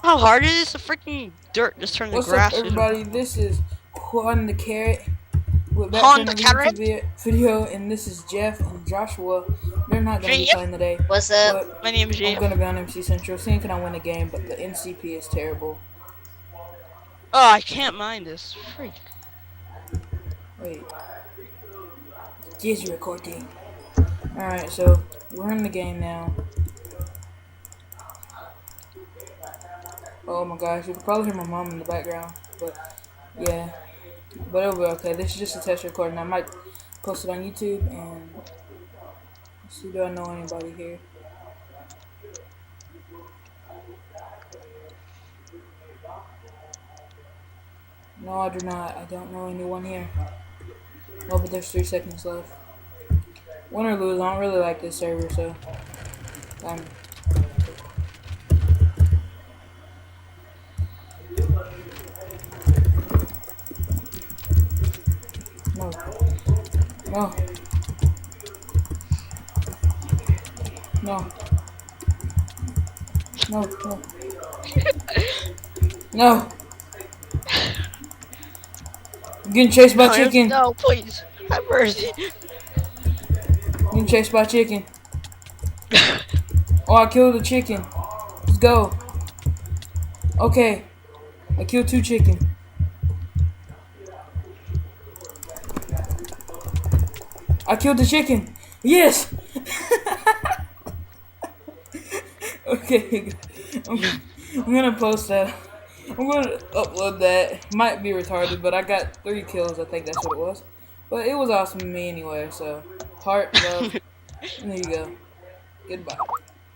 How hard it is to freaking dirt just turn the What's up, grass into everybody? This is Juan the Carrot. We're back for Honda another YouTube Carrot? video, and this is Jeff and Joshua. They're not going to be Yep. playing today, What's up? but My name's I'm Jeff. going to be on MC Central, seeing can I win a game, but the NCP is terrible. Oh, I can't mind this. Freak. Wait. Is recording. Alright, so we're in the game now. Oh my gosh, you can probably hear my mom in the background, but yeah. But it'll be okay. This is just a test recording. I might post it on YouTube and see, do I know anybody here? No, I do not. I don't know anyone here. Oh, but there's 3 seconds left. Win or lose, I don't really like this server, so no. No. No. No, no. No. I'm getting chased by chicken. No, please. Have mercy. I'm getting chased by chicken. Oh, I killed a chicken. Let's go. Okay. I killed 2 chicken. I killed the chicken. Yes. Okay. I'm gonna post that. I'm gonna upload that. Might be retarded, but I got 3 kills. I think that's what it was. But it was awesome to me anyway. So, heart, love, and there you go. Goodbye.